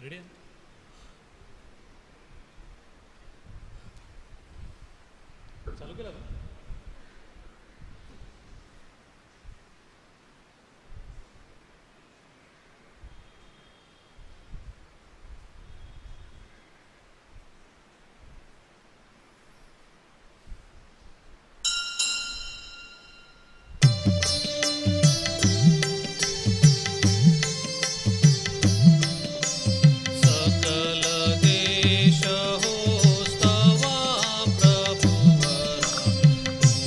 Ready आहे? चालू केलं का? सकल देश हो स्तवा प्रभुवरा,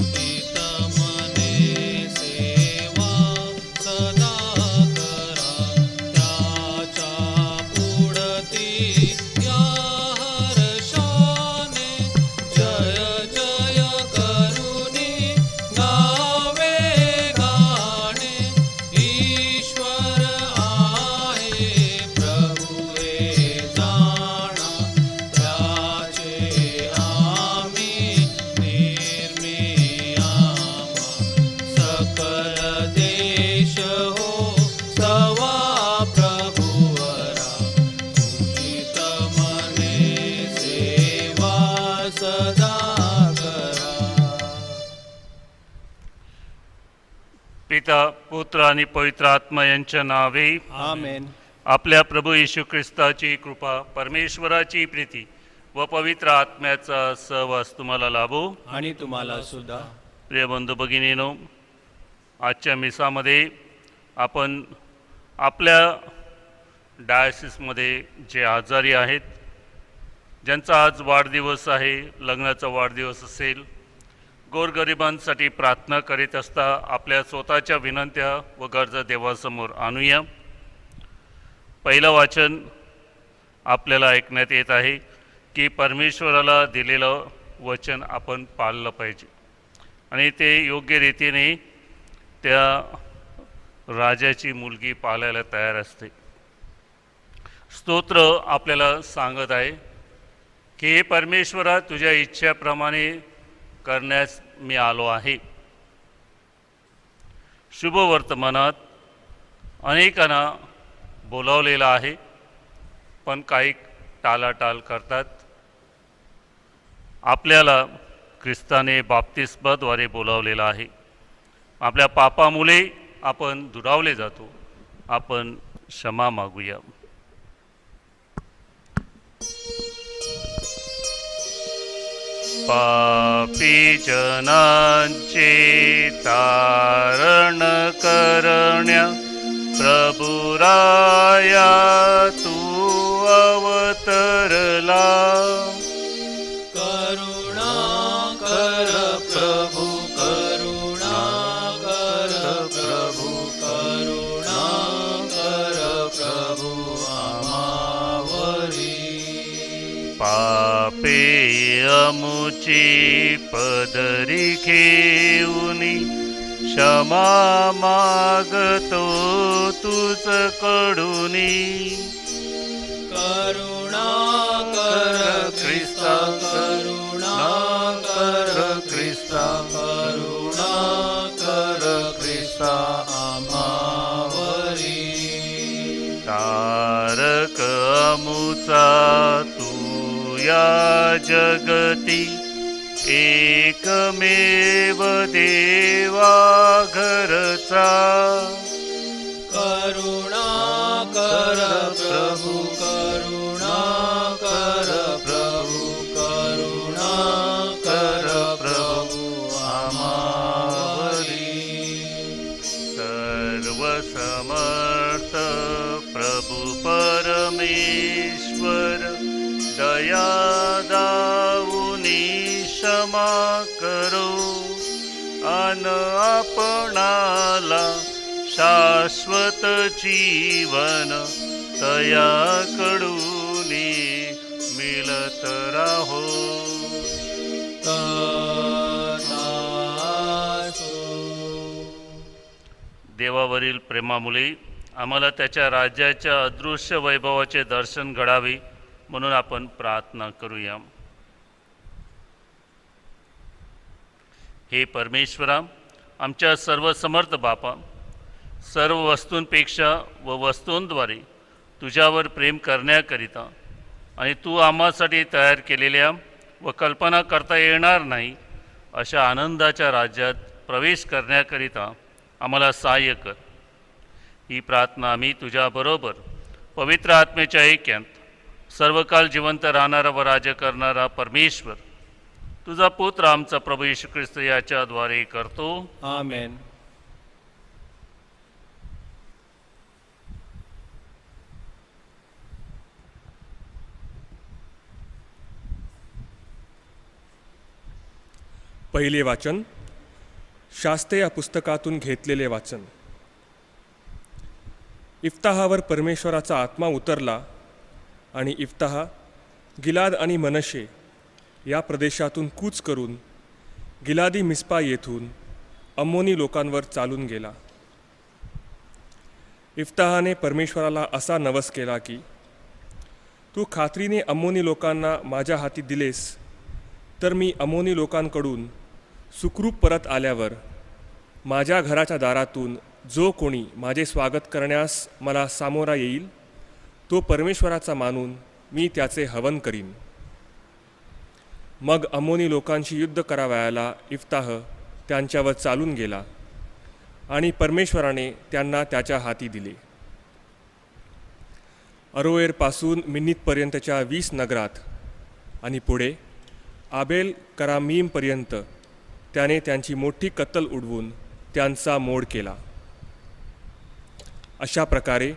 उदित मने सेवा सदा करा. त्याच्या पुढती या हर्षाने जय जय करुणी गावे गाणे. ईश्वर आहे प्रभु हे जाणा, त्याचे आम्ही निर्मी आम्हा. सकल देश हो स्तवा प्रभुवरा, उदित मने सेवा सदा करा. पिता, पुत्र आणि पवित्र आत्मा यांच्या नावे आमेन. आपल्या प्रभू येशू ख्रिस्ताची कृपा, परमेश्वराची प्रीती व पवित्र आत्म्याचा सहवास तुम्हाला लाभो. आणि तुम्हाला सुद्धा. प्रिय बंधू भगिनीनो, आजच्या मिसामध्ये आपण आपल्या डायसिसमध्ये जे आजारी आहेत, ज्यांचा आज वाढदिवस आहे, लग्नाचा वाढदिवस असेल, गोरगरिबांसाठी प्रार्थना करीत असता आपल्या स्वतःच्या विनंत्या व गरजा देवासमोर आणूया. पहिलं वाचन आपल्याला ऐकण्यात येत आहे की परमेश्वराला दिलेलं वचन आपण पाळलं पाहिजे आणि ते योग्य रीतीने त्या राजाची मुलगी पाळायला तयार असते. स्तोत्र आपल्याला सांगत आहे की हे परमेश्वरा, तुझ्या इच्छेप्रमाणे करण्यास मी आलो आहे. शुभ वर्तमानात अनेकांना बोलावलेलं आहे, पण काही टाळाटाळ करतात. आपल्याला ख्रिस्ताने बाप्तिस्माद्वारे बोलावलेलं आहे. आपल्या पापामुळे आपण दुरावले जातो. आपण क्षमा मागूया. पापी जनांचे तारण करण्या प्रभुराया तू अवतरला. करुणा कर प्रभु, करुणा कर प्रभु, करुणा कर प्रभु आम्हावरी. पापे अमुची पदरी घेऊनी क्षमा मागतो तुझ कडुनी. करुणा कर ख्रिस्ता, करुणा कर ख्रिस्ता, करुणा कर ख्रिस्ता आम्हावरी. तारक अमुचा तू या जगती एकमेव देवा घरचा. करुणा कर प्रभु, करुणा कर प्रभु, करुणा कर प्रभु आम्हावरी. सर्वसमर्थ प्रभु परमेश्वर, दया दाऊनी क्षमा करो अन आपणाला शाश्वत जीवन तयाकडूनी मिळत राहो. देवावरील प्रेमामुळे आम्हाला त्याच्या राज्याच्या अदृश्य वैभवाचे दर्शन घडावे म्हणून आपण प्रार्थना करूया. हे परमेश्वरा, आमच्या सर्व समर्थ बापा, सर्व वस्तूंपेक्षा व वस्तूंद्वारे तुझ्यावर प्रेम करण्याकरिता आणि तू आम्हासाठी तयार केलेल्या व कल्पना करता येणार नाही अशा आनंदाच्या राज्यात प्रवेश करण्याकरिता आम्हाला सहाय्य कर. ही प्रार्थना आम्ही तुझ्याबरोबर पवित्र आत्म्याच्या ऐक्यात सर्वकाल जिवंत राहणारा व राज्य करणारा परमेश्वर तुझा पुत्र आमचा प्रभू येशू ख्रिस्त याच्याद्वारे करतो. आमेन. पहिले वाचन शास्ते या पुस्तकातून घेतलेले वाचन. इफ्ताहावर परमेश्वराचा आत्मा उतरला आणि इफ्ताह गिलाद आणि मनशे या प्रदेशातून कूच करून गिलादी मिस्पा येथून अम्मोनी लोकांवर चालून गेला. इफ्ताहाने परमेश्वराला असा नवस केला की तू खात्रीने अम्मोनी लोकांना माझ्या हाती दिलेस तर मी अम्मोनी लोकांकडून सुखरूप परत आल्यावर माझ्या घराच्या दारातून जो कोणी माझे स्वागत करण्यास मला सामोरा येईल तो परमेश्वराचा मानून मी त्याचे हवन करीन. मग अम्मोनी लोकांशी युद्ध करावयाला इफ्ताह त्यांच्यावर चालून गेला आणि परमेश्वराने त्यांना त्याच्या हाती दिले. अरोएरपासून मिन्नीतपर्यंतच्या 20 नगरात आणि पुढे आबेल करामीमपर्यंत त्याने त्यांची मोठी कत्तल उडवून त्यांचा मोड केला. अशा प्रकारे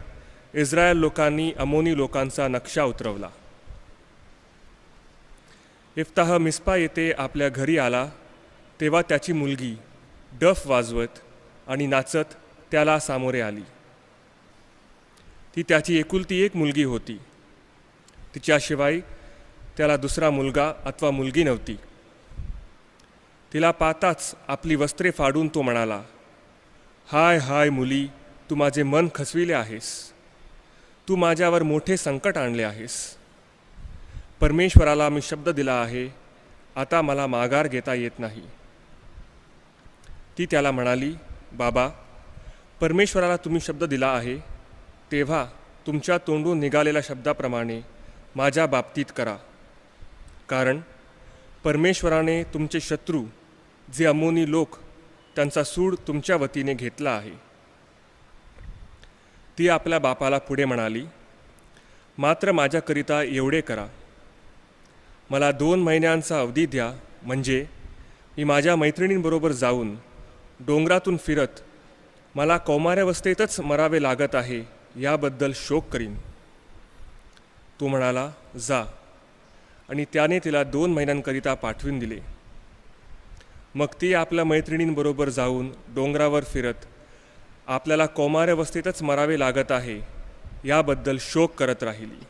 इस्रायल लोकांनी अम्मोनी लोकांचा नक्षा उतरवला. इफ्ताह मिस्पा येथे आपल्या घरी आला तेव्हा त्याची मुलगी डफ वाजवत आणि नाचत त्याला सामोरे आली. ती त्याची एकुलती एक मुलगी होती. तिच्याशिवाय त्याला दुसरा मुलगा अथवा मुलगी नव्हती. तिला पाहताच आपली वस्त्रे फाडून तो म्हणाला, हाय हाय मुली, तू माझे मन खचविले आहेस. तू माझ्यावर मोठे संकट आणले आहेस. परमेश्वराला मी शब्द दिला आहे, आता मला माघार घेता येत नाही. ती त्याला म्हणाली, बाबा, परमेश्वराला तुम्ही शब्द दिला आहे तेव्हा तुमच्या तोंडून निघालेल्या शब्दाप्रमाणे माझ्या बाबतीत करा. कारण परमेश्वराने तुमचे शत्रू जे अम्मोनी लोक त्यांचा सूड तुमच्या वतीने घेतला आहे. ती आपल्या बापाला पुढे म्हणाली, मात्र माझ्याकरिता एवढे करा, मला 2 महिन्यांचा अवधी द्या, म्हणजे मी माझ्या मैत्रिणींबरोबर जाऊन डोंगरातून फिरत मला कौमार्यावस्थेतच मरावे लागत आहे याबद्दल शोक करीन. तो म्हणाला, जा, आणि त्याने तिला 2 महिन्यांकरिता पाठवून दिले. मग ती आपल्या मैत्रिणींबरोबर जाऊन डोंगरावर फिरत आपल्याला कौमार्यावस्थेतच मरावे लागत आहे याबद्दल शोक करत राहिली.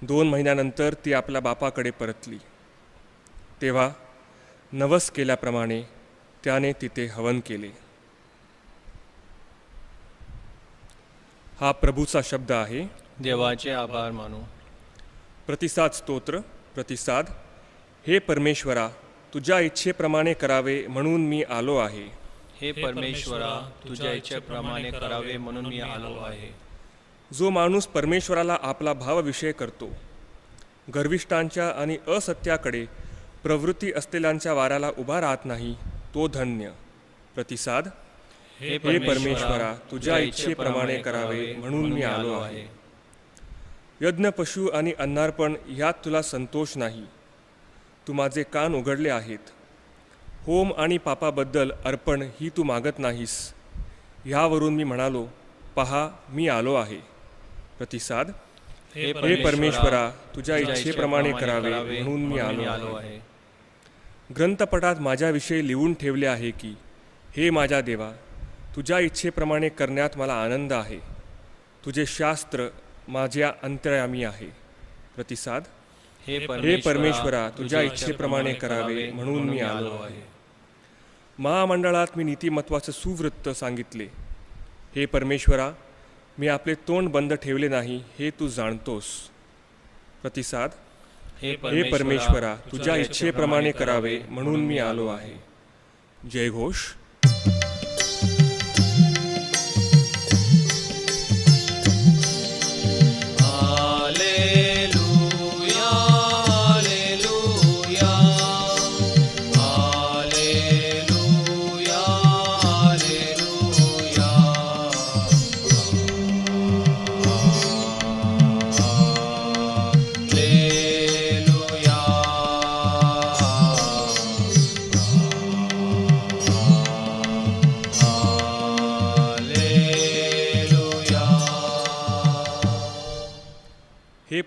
2 महिन्यानंतर ती आपल्या बापाकडे परतली. तेव्हा नवस केल्याप्रमाणे त्याने तिथे हवन केले. हा प्रभूचा शब्द आहे. देवाचे आभार मानू. प्रतिसाद स्तोत्र. प्रतिसाद. हे परमेश्वरा, तुझ्या इच्छेप्रमाणे करावे म्हणून मी आलो आहे. हे परमेश्वरा, तुझ्या इच्छेप्रमाणे करावे म्हणून मी आलो आहे. जो माणूस परमेश्वराला आपला भावविषय करतो, गर्विष्ठांच्या आणि असत्याकडे प्रवृत्ती असलेल्यांच्या वाऱ्याला उभा राहत नाही, तो धन्य. प्रतिसाद. हे परमेश्वरा, तुझ्या इच्छेप्रमाणे करावे म्हणून मी आलो आहे. यज्ञ, पशु आणि अन्नार्पण ह्यात तुला संतोष नाही. तू माझे कान उघडले आहेत. होम आणि पापाबद्दल अर्पण ही तू मागत नाहीस. ह्यावरून मी म्हणालो, पहा, मी आलो आहे. प्रतिसाद. हे परमेश्वरा, तुझ्या इच्छेप्रमाणे करावे म्हणून मी आलो आहे. ग्रंथपटात माझ्याविषयी लिहून ठेवले आहे की, हे माझ्या देवा, तुझ्या इच्छेप्रमाणे करण्यात मला आनंद आहे. तुझे शास्त्र माझ्या अंतर्यामी आहे. प्रतिसाद. हे परमेश्वरा, तुझ्या इच्छेप्रमाणे करावे म्हणून मी आलो आहे. महामंडळात मी नीतिमत्वाचं सुवृत्त सांगितले. हे परमेश्वरा, मी आपले तोंड बंद ठेवले नाही, हे तू जाणतोस. प्रतिसाद. हे परमेश्वरा, तुझ्या इच्छेप्रमाणे करावे म्हणून मी आलो आहे. जयघोष.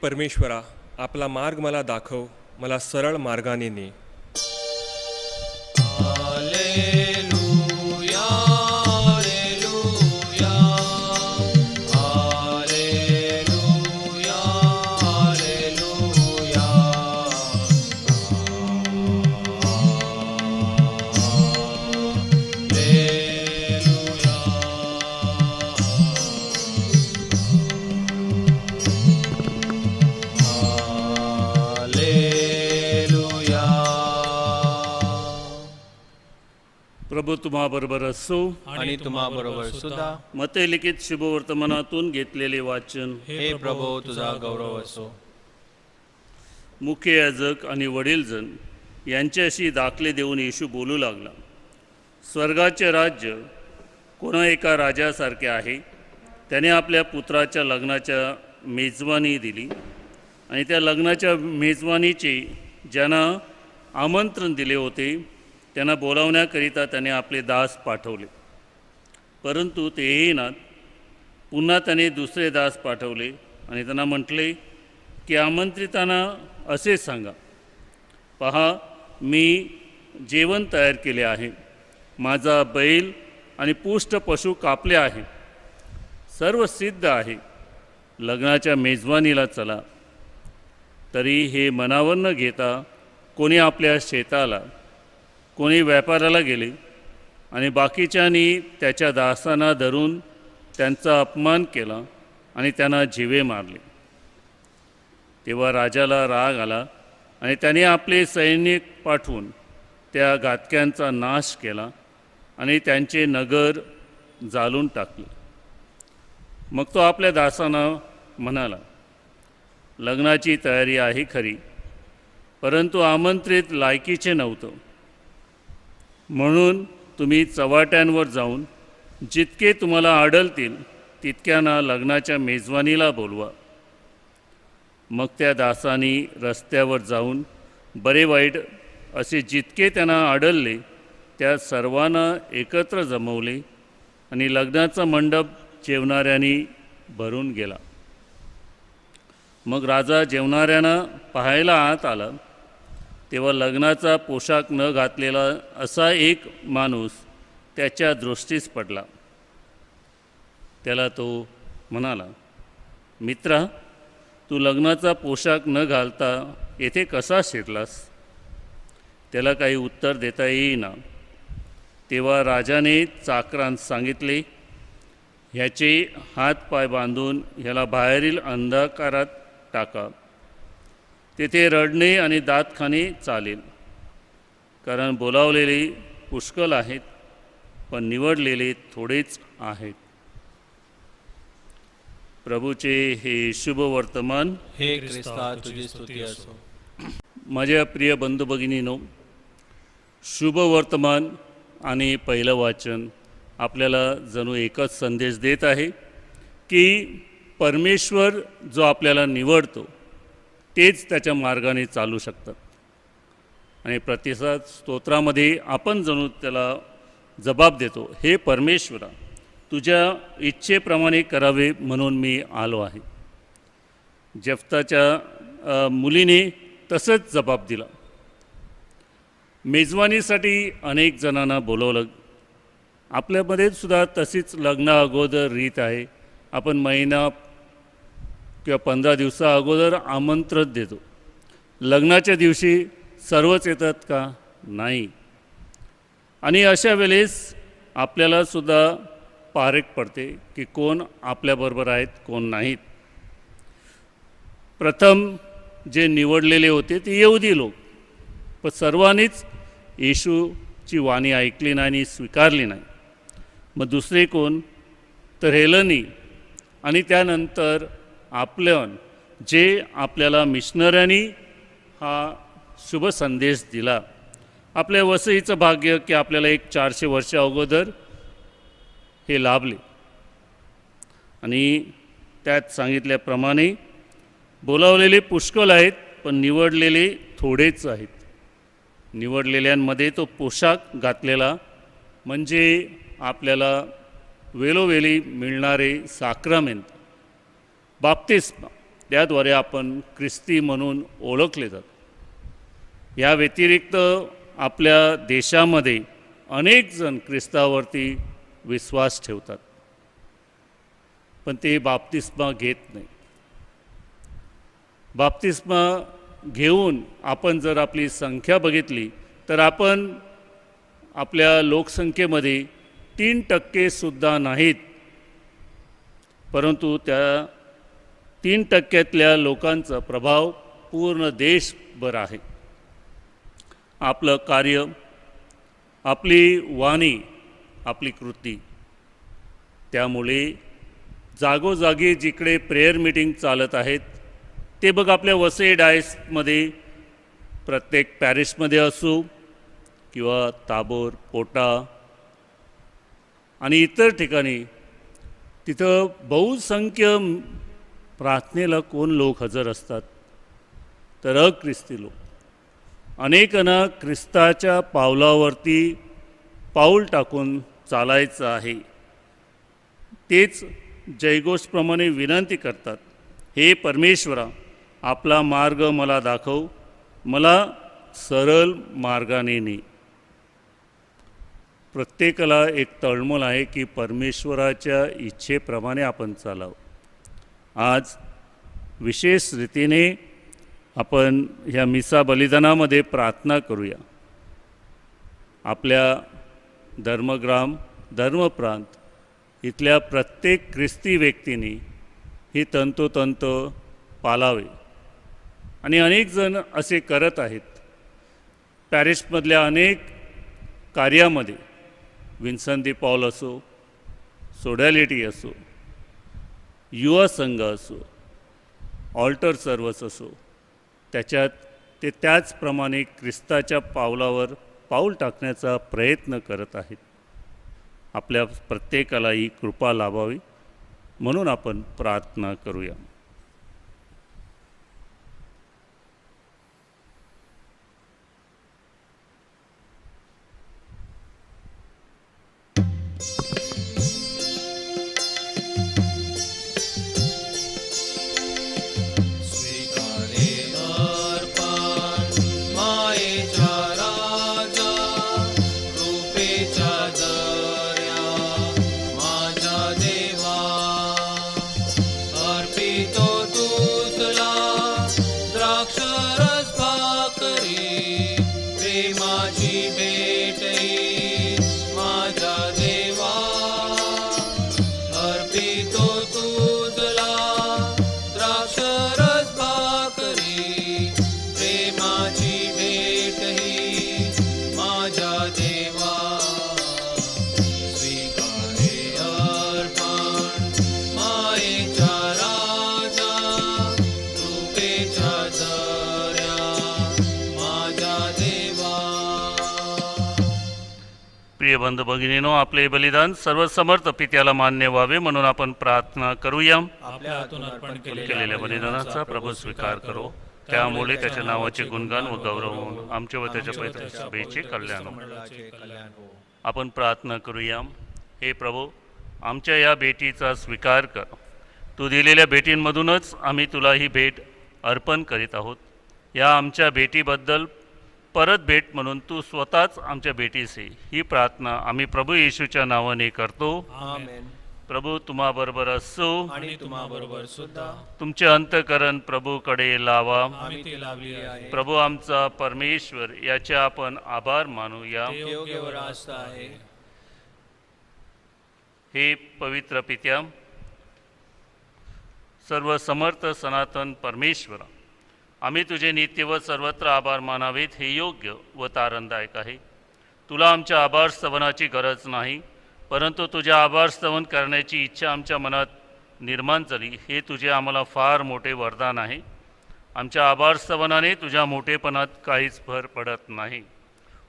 परमेश्वरा, आपला मार्ग मला दाखव, मला सरळ मार्गाने ने. Hallelujah, hallelujah, hallelujah, hallelujah. Hallelujah. प्रभू तुम्हाबरोबर असो. आणि तुम्हाबरोबर सुद्धा. मते लिखित शुभवर्तमानातून घेतलेले वाचन. हे प्रभो, तुझा गौरव असो. मुख्य याजक आणि वडीलजण यांच्याशी दाखले देऊन येशू बोलू लागला. स्वर्गाचे राज्य कोणा एका राजासारखे आहे. त्याने आपल्या पुत्राच्या लग्नाच्या मेजवानी दिली आणि त्या लग्नाच्या मेजवानीचे ज्यांना आमंत्रण दिले होते त्यांना बोलावण्याकरिता त्याने आपले दास पाठवले, परंतु ते येईनात. पुन्हा त्याने दुसरे दास पाठवले आणि त्यांना म्हटले की आमंत्रितांना असे सांगा, पहा, मी जेवण तयार केले आहे. माझा बैल आणि पुष्ट पशु कापले आहे. सर्व सिद्ध आहे. लग्नाच्या मेजवानीला चला. तरी हे मनावर न घेता कोणी आपल्या शेताला, कोणी व्यापाराला गेले आणि बाकीच्यांनी त्याच्या दासांना धरून त्यांचा अपमान केला आणि त्यांना जिवे मारले. तेव्हा राजाला राग आला आणि त्याने आपले सैनिक पाठवून त्या घातक्यांचा नाश केला आणि त्यांचे नगर जाळून टाकले. मग तो आपल्या दासांना म्हणाला, लग्नाची तयारी आहे खरी, परंतु आमंत्रित लायकीचे नव्हतं. म्हणून तुम्ही चव्हाट्यांवर जाऊन जितके तुम्हाला आढळतील तितक्यांना लग्नाच्या मेजवानीला बोलवा. मग त्या दासांनी रस्त्यावर जाऊन बरे वाईट असे जितके त्यांना आढळले त्या सर्वांना एकत्र जमवले आणि लग्नाचा मंडप जेवणाऱ्यांनी भरून गेला. मग राजा जेवणाऱ्यांना पाहायला आत आला. तेव्हा लग्नाचा पोशाख न घातलेला असा एक माणूस त्याच्या दृष्टीस पडला. त्याला तो म्हणाला, मित्रा, तू लग्नाचा पोशाख न घालता येथे कसा शिरलास? त्याला काही उत्तर देता येईना. तेव्हा राजाने चाकरांस सांगितले, ह्याचे हात पाय बांधून ह्याला बाहेरील अंधकारात टाका. तेथे रडणे आणि दात खाणे चालेल, कारण बोलावलेले पुष्कळ आहेत पण निवडलेले थोडेच आहेत. प्रभूचे हे शुभ वर्तमान. हे ख्रिस्ता, तुझी स्तुती असो. माझ्या प्रिय बंधू भगिनींनो, शुभ वर्तमान आणि पहिलं वाचन आपल्याला जणू एकच संदेश देत आहे की परमेश्वर जो आपल्याला निवडतो तेच त्याच्या मार्गाने चालू शकतात. आणि प्रतिसाद स्तोत्रामध्ये आपण जणू त्याला जबाब देतो, हे परमेश्वरा, तुझ्या इच्छेप्रमाणे करावे म्हणून मी आलो आहे. जेफ्ताच्या मुलीने तसंच जबाब दिला. मेजवानीसाठी अनेक जणांना बोलवलं. आपल्यामध्ये सुद्धा तशीच लग्ना अगोदर रीत आहे. आपण महिना किंवा 15 दिवसा अगोदर आमंत्रण देतो. लग्नाच्या दिवशी सर्वच येतात का? नाही. आणि अशा वेळेस आपल्याला सुद्धा पारख पडते की कोण आपल्याबरोबर आहेत, कोण नाहीत. प्रथम जे निवडलेले होते ते यहुदी लोक, पण सर्वांनीच येशूची वाणी ऐकली नाही आणि स्वीकारली नाही. मग दुसरे कोण? तर हेलनी आणि त्यानंतर आपल्यान जे आपल्याला मिशनऱ्यांनी हा शुभ संदेश दिला. आपल्या वसईचं भाग्य की आपल्याला एक 400 वर्ष अगोदर हे लाभले. आणि त्यात सांगितल्याप्रमाणे बोलावलेले पुष्कळ आहेत पण निवडलेले थोडेच आहेत. निवडलेल्यांमध्ये तो पोशाख घातलेला म्हणजे आपल्याला वेळोवेळी मिळणारे साक्रमेंट, बाप्तिस्मा त्याद्वारे आपण ख्रिस्ती म्हणून ओळखले जातो. या व्यतिरिक्त आपल्या देशामध्ये अनेक जण ख्रिस्तावरती विश्वास ठेवतात, पण ते बाप्तिस्मा घेत नाही. बाप्तिस्मा घेऊन आपण जर आपली संख्या बघितली तर आपण आपल्या लोकसंख्येमध्ये 3% नाहीत, परंतु त्या 3% लोकांचा प्रभाव पूर्ण देशभर आहे. आपलं कार्य, आपली वाणी, आपली कृती, त्यामुळे जागोजागी जिकडे प्रेयर मीटिंग चालत आहेत ते बघ आपल्या वसई डायसमध्ये प्रत्येक पॅरिशमध्ये असो किंवा ताबोर, पोटा आणि इतर ठिकाणी, तिथं बहुसंख्य प्रार्थनेला कोण लोक हजर असतात तर अख्रिस्ती लोक. अनेकांना ख्रिस्ताच्या पावलावरती पाऊल टाकून चालायचं आहे. तेच जयघोषप्रमाणे विनंती करतात, हे परमेश्वरा, आपला मार्ग मला दाखव, मला सरळ मार्गाने ने. प्रत्येकाला एक तळमळ आहे की परमेश्वराच्या इच्छेप्रमाणे आपण चालावं. आज विशेष रीतीने आपण ह्या मिसा बलिदानामध्ये प्रार्थना करूया. आपल्या धर्मग्राम, धर्मप्रांत इथल्या प्रत्येक ख्रिस्ती व्यक्तीने ही तंतोतंत पाळावे. आणि अनेक जण असे करत आहेत. पॅरिसमधल्या अनेक कार्यामध्ये विन्सन दी पॉल असो, सोडॅलिटी असो, युवा संघ असो, ऑल्टर सर्व्हिस असो, त्याच्यात ते त्याचप्रमाणे ख्रिस्ताच्या पावलावर पाऊल टाकण्याचा प्रयत्न करत आहेत. आपल्या प्रत्येकाला ही कृपा लाभावी म्हणून आपण प्रार्थना करूया. प्रिय बंधू भगिनीनो, आपले बलिदान सर्वसमर्थ पित्याला मान्य व्हावे म्हणून आपण प्रार्थना करूया. आपल्या हातून अर्पण केलेल्या बलिदानाचा प्रभू स्वीकार करो, त्यामुळे त्याच्या नावाचे गुणगान व गौरव होऊन आमचे व त्याच्या पवित्र सभेचे कल्याण हो. आपण प्रार्थना करूया. हे प्रभू, आमच्या या भेटीचा स्वीकार कर. तू दिलेल्या भेटींमधूनच आम्ही तुला ही भेट अर्पण करीत आहोत. या आमच्या भेटीबद्दल परत भेट म्हणून तू स्वतःच आमच्या भेटीस ये, ही प्रार्थना आम्ही प्रभू येशूच्या नावाने करतो. आमेन. प्रभू तुम्हाबरोबर असो आणि तुम्हाबरोबर सुद्धा. तुमचे अंतःकरण प्रभूकडे लावा. आम्ही ती लावली आहे. प्रभू आमचा परमेश्वर, याचे आपण आभार मानूया. ते योग्य व रास्त आहे. हे पवित्र पित्या, सर्व समर्थ सनातन परमेश्वरा, आम्ही तुझे नित्य व सर्वत्र आभार मानावेत हे योग्य व तारणदायक आहे. तुला आमच्या आभार स्तवनाची गरज नाही, परंतु तुझ्या आभार स्तवन करण्याची इच्छा आमच्या मनात निर्माण झाली, हे तुझे आम्हाला फार मोठे वरदान आहे. आमच्या आभार स्तवनाने तुझ्या मोठेपणात काहीच भर पडत नाही,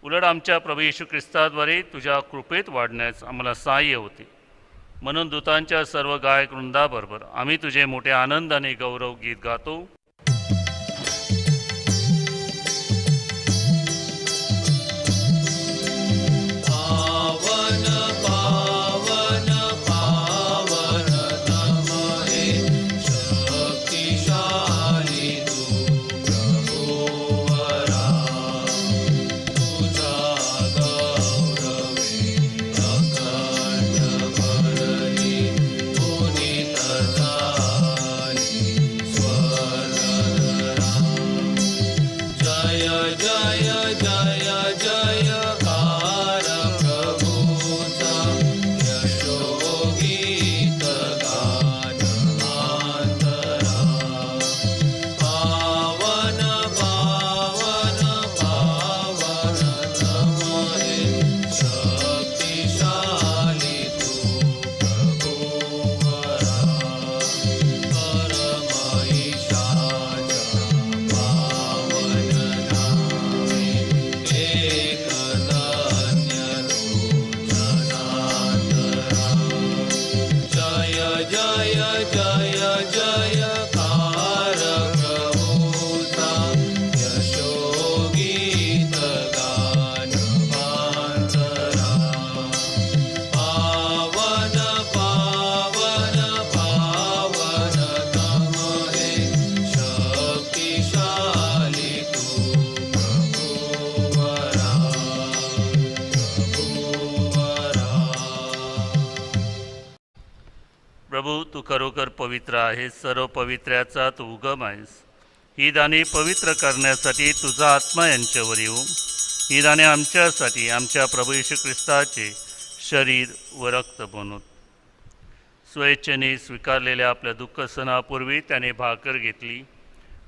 उलट आमच्या प्रभू येशू ख्रिस्ताद्वारे तुझ्या कृपेत वाढण्यास आम्हाला सहाय्य होते. म्हणून दूतांच्या सर्व गायक वृंदाबरोबर आम्ही तुझे मोठे आनंदाने गौरव गीत गातो. पावन पावन नम हे शक्तिशाली जय जय जयकार प्रभूचा यशोगीत गान आंतरा पावन पावन पावन तमहे शक्तिशाली तू प्रभुवरा परमईशाचा पावन नामे एक धन्य लोचनांतरा जय जय जय जयकार प्रभूचा यशोगीत गान आंतरा पावन पावन पावन तमहे शक्तिशाली तू प्रभुवरा प्रभुवरा प्रभू तू खरोखर पवित्र आहेस, सर्व पवित्र्याचा तू उगम आहेस. ही दाने पवित्र करण्यासाठी तुझा आत्मा यांच्यावर येऊ. ही दाने आमच्यासाठी आमच्या प्रभू येशू ख्रिस्ताचे शरीर व रक्त बनवून स्वेच्छेने स्वीकारलेल्या आपल्या दुःख सणापूर्वी त्याने भाकर घेतली,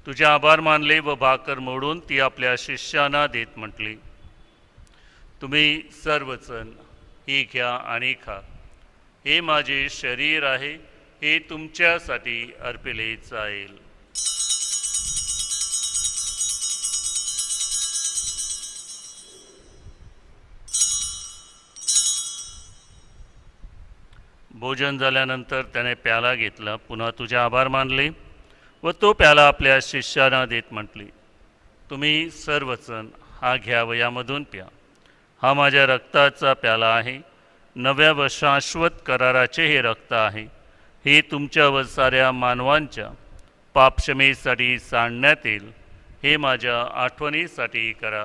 तुझे आभार मानले व भाकर मोडून ती आपल्या शिष्यांना देत म्हटली, तुम्ही सर्वजण ही घ्या आणि खा. हे माझे शरीर आहे, हे तुमच्यासाठी अर्पिले जाईल. भोजन झाल्यानंतर त्याने प्याला घेतला, पुन्हा तुझे आभार मानले व तो प्याला आपल्या शिष्यांना देत म्हटली, तुम्ही सर्वजण हा घ्या व यामधून प्या. हा माझ्या रक्ताचा प्याला आहे, नव्या व शाश्वत कराराचे हे रक्त आहे. हे तुमच्या व साऱ्या मानवांच्या पापक्षमेसाठी सांडण्यात येईल. हे माझ्या आठवणीसाठी करा.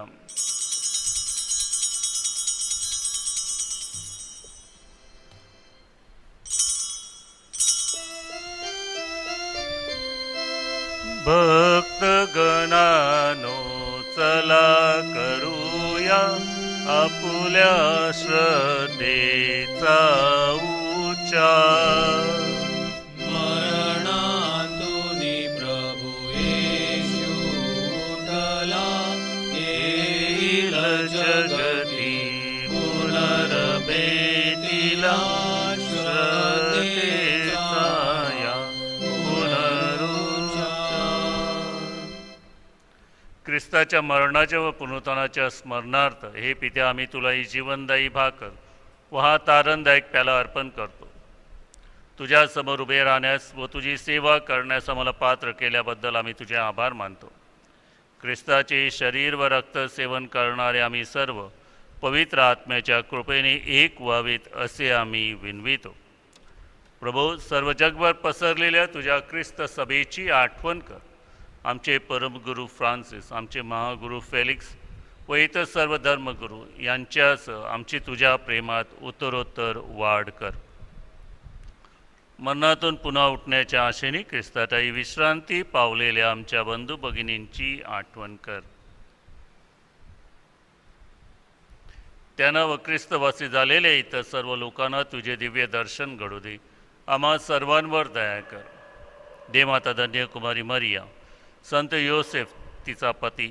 भक्तगणानो चला करूया आपुल्या श्रद्धेचा उच्चार. मरणातूनी प्रभू येशू उठला, येईल जगती पुनर्भेटीला. श्रद्धेचा या पुनरुच्चार. ख्रिस्ताच्या मरणाच्या व पुनरुत्थानाच्या स्मरणार्थ हे पित्या, आम्ही तुला ही जीवनदायी भाकर व हा तारणदायक प्याला अर्पण करतो. तुझ्या समोर उभे राहण्यास व तुझी सेवा करण्यास आम्हाला पात्र केल्याबद्दल आम्ही तुझे आभार मानतो. ख्रिस्ताचे शरीर व रक्त सेवन करणारे आम्ही सर्व पवित्र आत्म्याच्या कृपेने एक व्हावीत असे आम्ही विनवितो. प्रभू, सर्व जगभर पसरलेल्या तुझ्या ख्रिस्त सभेची आठवण कर. आमचे परमगुरू फ्रान्सिस, आमचे महागुरू फेलिक्स व इतर सर्व धर्मगुरू यांच्यासह आमची तुझ्या प्रेमात उत्तरोत्तर वाढ कर. मरणातून पुन्हा उठण्याच्या आशेने ख्रिस्ताताई विश्रांती पावलेल्या आमच्या बंधू भगिनींची आठवण कर. त्यांना व ख्रिस्तवासी झालेल्या इतर सर्व लोकांना तुझे दिव्य दर्शन घडू दे. आम्हा सर्वांवर दया कर. देवमाता धन्यकुमारी मरिया, संत योसेफ तिचा पती,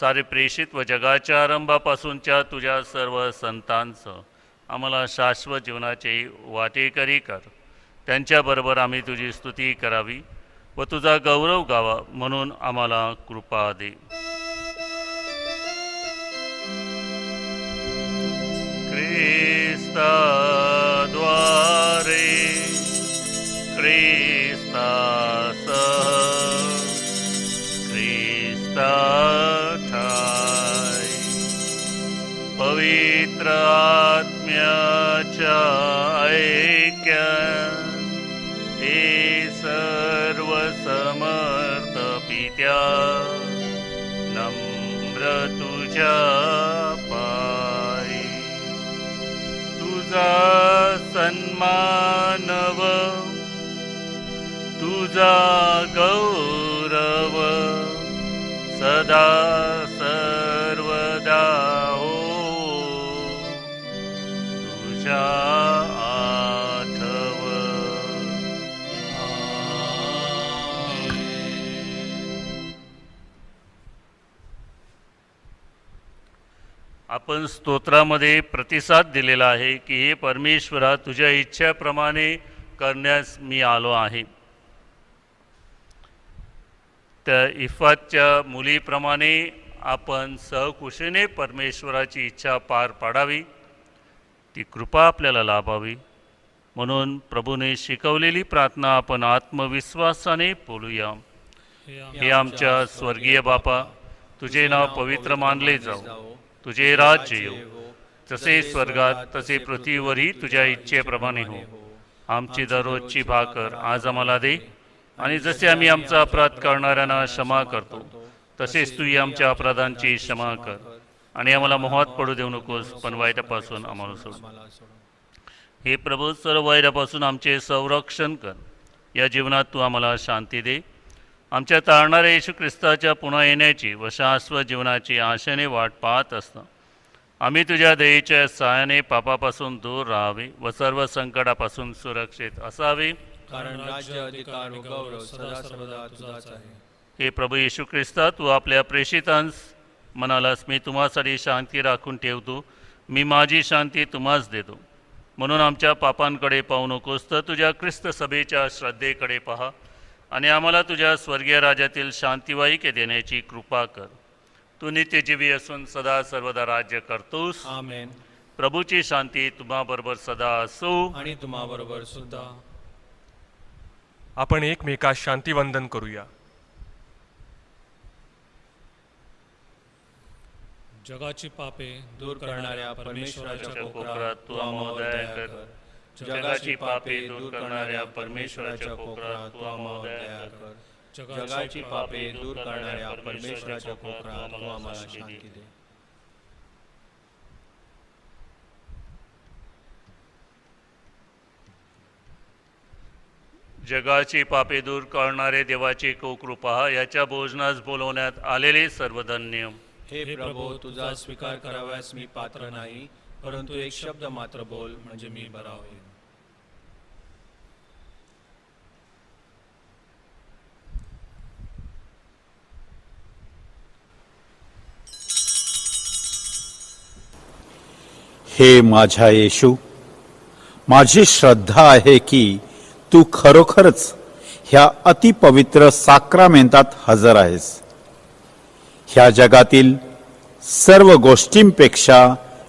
सारे प्रेषित व जगाच्या आरंभापासूनच्या तुझ्या सर्व संतांसह आम्हाला शाश्वत जीवनाचे वाटेकरी कर. त्यांच्याबरोबर आम्ही तुझी स्तुती करावी व तुझा गौरव गावा म्हणून आम्हाला कृपा दे. ख्रिस्ताद्वारे ख्रिस्तासह ख्रिस्ताठाय पवित्र आत्म्याच्या ऐक्यात हे सर्व समर्थ पित्या नम्र तुझ्या पायी. तुझा सन्मानव तुझा गौरव सदा आपण स्तोत्रामध्ये प्रतिसाद दिलेला आहे की हे परमेश्वरा, तुझ्या इच्छेप्रमाणे करण्यास मी आलो आहे. त्या इफातच्या मुलीप्रमाणे आपण सहकुशीने परमेश्वराची इच्छा पार पाडावी, ती कृपा आपल्याला लाभावी. म्हणून प्रभूने शिकवलेली प्रार्थना आपण आत्मविश्वासाने बोलूया. हे आमच्या स्वर्गीय बापा, तुझे नाव पवित्र मानले जाओ, तुझे राज्य येऊ, जसे स्वर्गात तसे पृथ्वीवरही तुझ्या इच्छेप्रमाणे हो. आमची दररोजची भाकर आज आम्हाला दे, आणि जसे आम्ही आमचा अपराध करणाऱ्यांना क्षमा करतो, तसेच तूही आमच्या अपराधांची क्षमा कर, आणि आम्हाला मोहात पडू देऊ नकोस, पण वाईटापासून आम्हाला सोड. हे प्रभू, सर्व वाईटापासून आमचे संरक्षण कर. या जीवनात तू आम्हाला शांती दे. आमच्या तारणाऱ्या येशू ख्रिस्ताच्या पुन्हा येण्याची व शाश्वत जीवनाची आशेने वाट पाहत असता आम्ही तुझ्या दयेच्या सहाय्याने पापापासून दूर राहावे व सर्व संकटापासून सुरक्षित असावे, कारण राज्य, अधिकार व गौरव सदा सर्वदा तुझाच आहे. हे प्रभू येशू ख्रिस्ता, तू आपल्या प्रेषितांस म्हणालास, मी तुम्हासाठी शांती राखून ठेवतो, मी माझी शांती तुम्हास देतो. म्हणून आमच्या पापांकडे पाहू नकोस, तर तुझ्या ख्रिस्त सभेच्या श्रद्धेकडे पहा, आणि आम्हाला तुझ्या स्वर्गीय राज्यातील शांतिवाहिके देण्याची कृपा कर. तू नित्यजीवी असून सदा सर्वदा राज्य करतोस. आमेन. प्रभूची शांती तुम्हाबरोबर सदा असो. आणि तुम्हाबरोबर सुद्धा. आपण एकमेकास शांतिवंदन करूया. जगाची पापे दूर करणाऱ्या परमेश्वराच्या कोपरात तू आम्हाला दया कर. जगाची पापे दूर करणाऱ्या परमेश्वराच्या कोपरात तू आम्हाला दया कर. जगाची पापे दूर करणाऱ्या परमेश्वराच्या कोपरात तू आम्हाला शांती दे. जगाची पापे दूर करणारे देवाची कृपा, याच्या भोजनास बोलवण्यात आलेले सर्वधन्य. हे प्रभो, तुझा स्वीकार कराव्यास मी पात्र नाही, परंतु एक शब्द मात्र बोल, म्हणजे मी बरा होईल. हे माझ्या येशू, माझी श्रद्धा आहे की तू खरोखरच ह्या अतिपवित्र साक्रामेंतात हजर आहेस. ह्या जगातील सर्व गोष्टींपेक्षा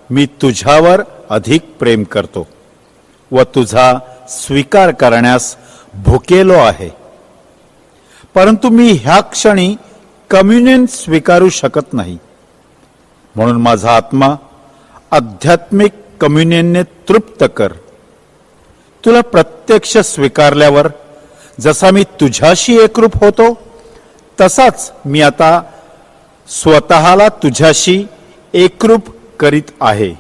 मी तुझ्यावर अधिक प्रेम करतो व तुझा स्वीकार करण्यास भुकेलो आहे. परंतु मी ह्या क्षणी कम्युनियन स्वीकारू शकत नाही. म्हणून माझा आत्मा आध्यात्मिक कम्युनियनने तृप्त कर. तुला प्रत्यक्ष स्वीकारल्यावर जसा मी तुझ्याशी एकरूप होतो, तसाच मी आता स्वतःला तुझ्याशी एकरूप करीत आहे.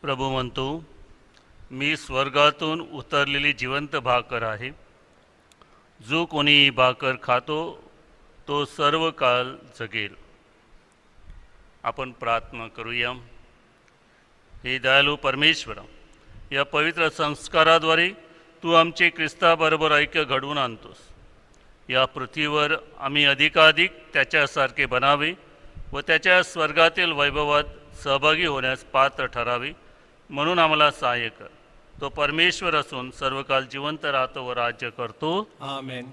प्रभू म्हणतो, मी स्वर्गातून उतरलेली जिवंत भाकर आहे. जो कोणी ही भाकर खातो तो सर्व काळ जगेल. आपण प्रार्थना करूया. हे दयाळू परमेश्वरा, या पवित्र संस्काराद्वारे तू आमचे ख्रिस्ताबरोबर ऐक्य घडवून आणतोस. या पृथ्वीवर आम्ही अधिकाधिक त्याच्यासारखे बनावे व त्याच्या स्वर्गातील वैभवात सहभागी होण्यास पात्र ठरावे, म्हणून आम्हाला सहाय्य कर. तो परमेश्वर असून सर्व काळ जिवंत राहतो व राज्य करतो. आमेन.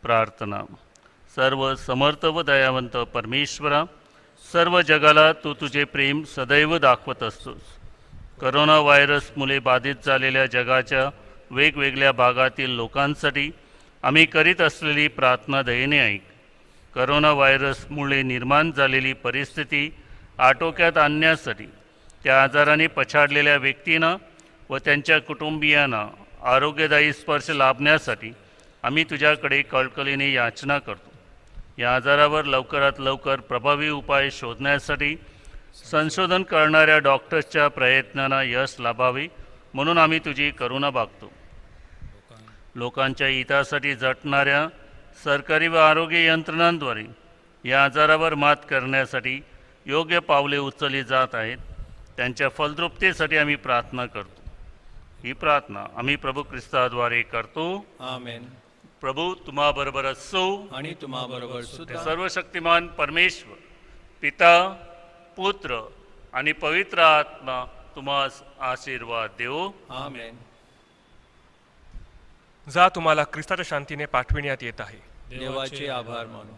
प्रार्थना. सर्व समर्थ व दयावंत परमेश्वरा, सर्व जगाला तू तुझे प्रेम सदैव दाखवत असतोस. करोना व्हायरसमुळे बाधित झालेल्या जगाच्या वेगवेगळ्या भागातील लोकांसाठी आम्ही करीत असलेली प्रार्थना दयेने ऐक. करोना व्हायरसमुळे निर्माण झालेली परिस्थिती आटोक्यात आणण्यासाठी त्या आजाराने पछाडलेल्या व्यक्तींना व त्यांच्या कुटुंबियांना आरोग्यदायी स्पर्श लाभण्यासाठी आम्ही तुझ्याकडे कळकळीने याचना करतो. या आजारावर लवकरात लवकर प्रभावी उपाय शोधण्यासाठी संशोधन करणाऱ्या डॉक्टर्सच्या प्रयत्नांना यश लाभावे म्हणून आम्ही तुझी करुणा मागतो. लोकांच्या हितासाठी झटणाऱ्या सरकारी व आरोग्य यंत्रणांद्वारे या आजारावर मात करण्यासाठी योग्य पावले उचलली जात आहेत. त्यांच्या फलद्रुपतेसाठी आम्ही प्रार्थना करतो. ही प्रार्थना आम्ही प्रभू ख्रिस्ताद्वारे करतो. आमेन. प्रभू तुम्हाबरोबर असो. आणि तुम्हाबरोबर सुद्धा. सर्वशक्तिमान परमेश्वर पिता, पुत्र आणि पवित्र आत्मा तुम्हास आशीर्वाद देवो. आमेन. जा, तुम्हाला ख्रिस्ताच्या शांतीने पाठविण्यात येत आहे. देवाचे आभार मानू.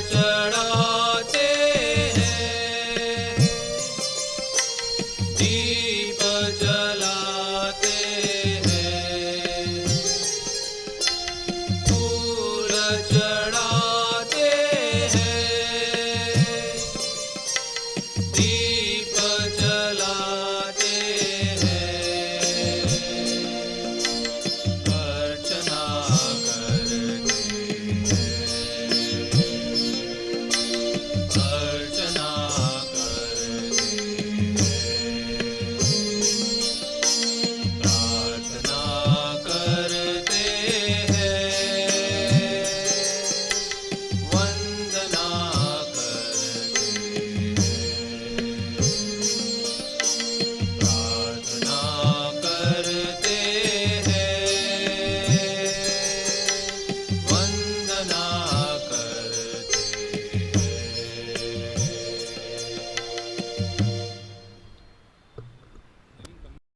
चढ़ाते